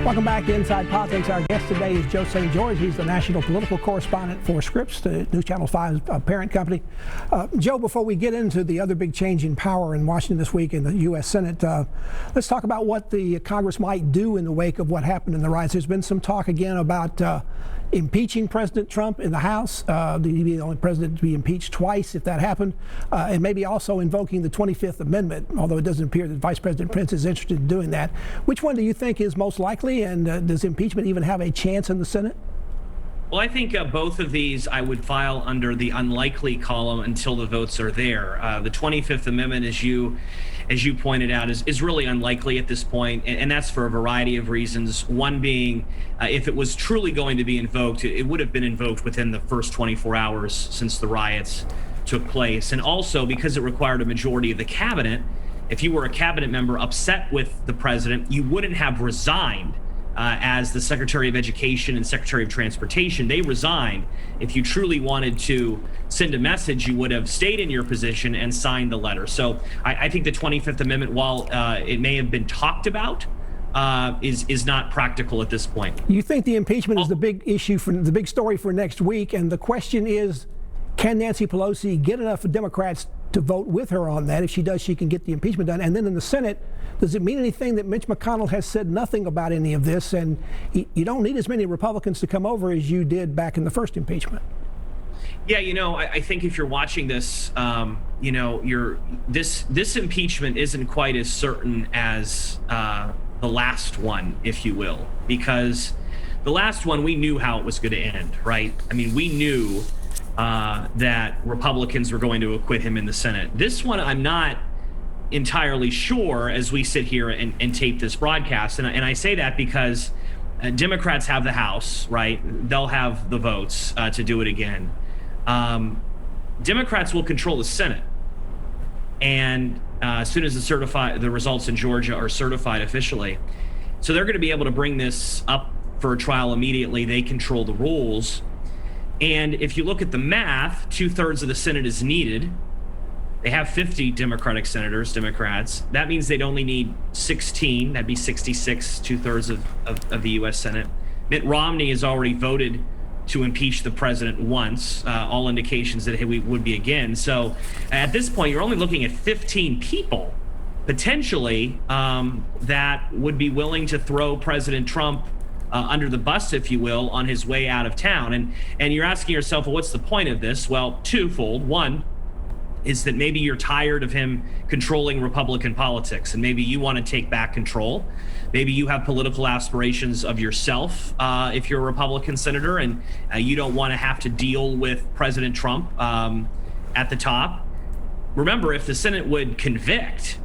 Welcome back to Inside Politics. Our guest today is Joe St. George. He's the national political correspondent for Scripps, the NewsChannel 5 parent company. Joe, before we get into the other big change in power in Washington this week in the U.S. Senate, let's talk about what the Congress might do in the wake of what happened in the riots. There's been some talk again about impeaching President Trump in the House. He'd be the only president to be impeached twice if that happened, and maybe also invoking the 25th Amendment, although it doesn't appear that Vice President Pence is interested in doing that. Which one do you think is most likely, and does impeachment even have a chance in the Senate? Well, I think both of these I would file under the unlikely column until the votes are there. The 25th Amendment, as you pointed out, is really unlikely at this point, and that's for a variety of reasons. One being, if it was truly going to be invoked, it would have been invoked within the first 24 hours since the riots took place. And also because it required a majority of the cabinet, if you were a cabinet member upset with the president, you wouldn't have resigned. As the Secretary of Education and Secretary of Transportation, they resigned. If you truly wanted to send a message, you would have stayed in your position and signed the letter. So I think the 25th Amendment, while it may have been talked about, is not practical at this point. You think the impeachment is the big issue, for the big story for next week, and the question is, can Nancy Pelosi get enough Democrats to vote with her on that? If she does, she can get the impeachment done. And then in the Senate, does it mean anything that Mitch McConnell has said nothing about any of this? And you don't need as many Republicans to come over as you did back in the first impeachment. Yeah, I think if you're watching this, this impeachment isn't quite as certain as the last one, if you will, because the last one, we knew how it was going to end, right? I mean, we knew that Republicans were going to acquit him in the Senate. This one, I'm not entirely sure as we sit here and tape this broadcast. And I say that because Democrats have the House, right? They'll have the votes to do it again. Democrats will control the Senate. And as soon as the results in Georgia are certified officially, so they're going to be able to bring this up for a trial immediately. They control the rules. And if you look at the math, 2/3 of the Senate is needed. They have 50 Democratic senators, Democrats. That means they'd only need 16. That'd be 66, 2/3 of the U.S. Senate. Mitt Romney has already voted to impeach the president once, all indications that he would be again. So at this point, you're only looking at 15 people, potentially, that would be willing to throw President Trump under the bus, if you will, on his way out of town. And you're asking yourself, well, what's the point of this? Well, twofold. One is that maybe you're tired of him controlling Republican politics, and maybe you want to take back control. Maybe you have political aspirations of yourself if you're a Republican senator, and you don't want to have to deal with President Trump at the top. Remember, if the Senate would convict,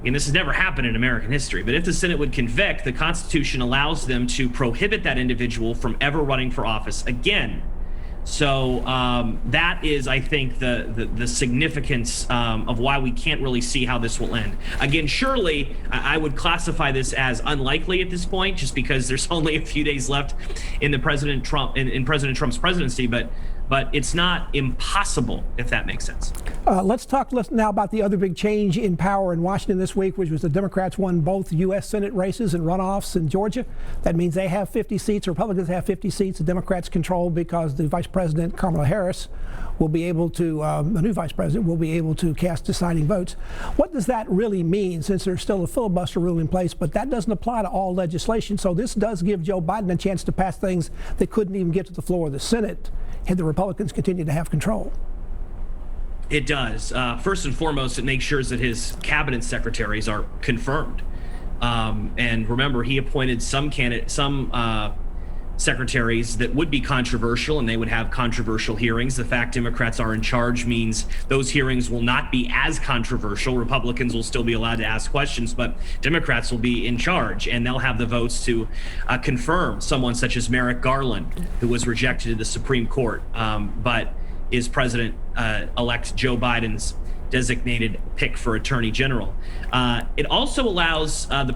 and this has never happened in American history, but if the Senate would convict, the Constitution allows them to prohibit that individual from ever running for office again. So that is, I think, the significance of why we can't really see how this will end. Again, surely I would classify this as unlikely at this point, just because there's only a few days left in the President Trump's presidency. But it's not impossible, if that makes sense. Let's talk now about the other big change in power in Washington this week, which was the Democrats won both U.S. Senate races and runoffs in Georgia. That means they have 50 seats. Republicans have 50 seats. The Democrats control because the Vice President, Kamala Harris, will be able to, the new Vice President, will be able to cast deciding votes. What does that really mean, since there's still a filibuster rule in place, but that doesn't apply to all legislation? So this does give Joe Biden a chance to pass things that couldn't even get to the floor of the Senate had the Republicans continue to have control. It does. First and foremost, it makes sure that his cabinet secretaries are confirmed. And remember, he appointed some secretaries that would be controversial, and they would have controversial hearings. The fact Democrats are in charge means those hearings will not be as controversial. Republicans will still be allowed to ask questions, but Democrats will be in charge, and they'll have the votes to confirm someone such as Merrick Garland, who was rejected at the Supreme Court, but is President-elect Joe Biden's designated pick for Attorney General. It also allows the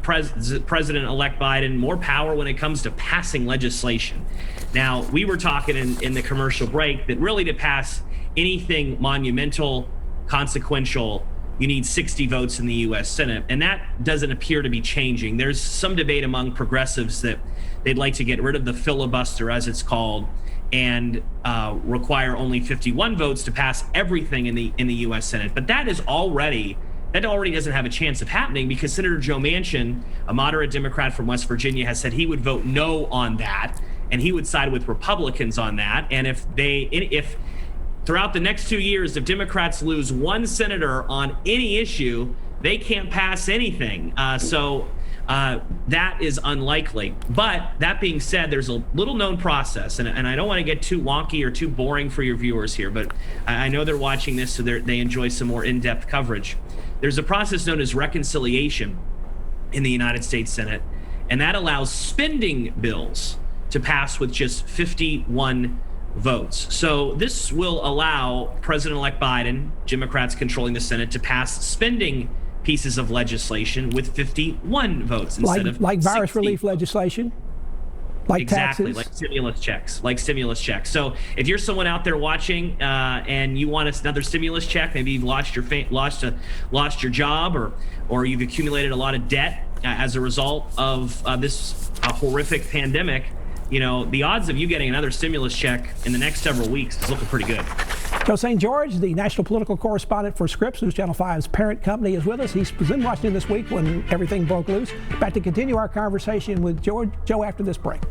President-elect Biden more power when it comes to passing legislation. Now, we were talking in the commercial break that really to pass anything monumental, consequential, you need 60 votes in the U.S. Senate. And that doesn't appear to be changing. There's some debate among progressives that they'd like to get rid of the filibuster, as it's called, and require only 51 votes to pass everything in the U.S. Senate. But that already doesn't have a chance of happening, because Senator Joe Manchin, a moderate Democrat from West Virginia, has said he would vote no on that, and he would side with Republicans on that. And if throughout the next 2 years, if Democrats lose one senator on any issue, they can't pass anything. So that is unlikely. But that being said, there's a little known process, and I don't want to get too wonky or too boring for your viewers here, but I know they're watching this, so they enjoy some more in-depth coverage. There's a process known as reconciliation in the United States Senate, and that allows spending bills to pass with just 51 votes. So this will allow President-elect Biden, Democrats controlling the Senate, to pass spending pieces of legislation with 51 votes instead of like virus 60 relief legislation, like exactly, taxes. like stimulus checks. So if you're someone out there watching and you want another stimulus check, maybe you've lost your job, or you've accumulated a lot of debt as a result of this horrific pandemic, the odds of you getting another stimulus check in the next several weeks is looking pretty good. Joe St. George, the national political correspondent for Scripps, NewsChannel 5's parent company, is with us. He was in Washington this week when everything broke loose. Back to continue our conversation with Joe after this break.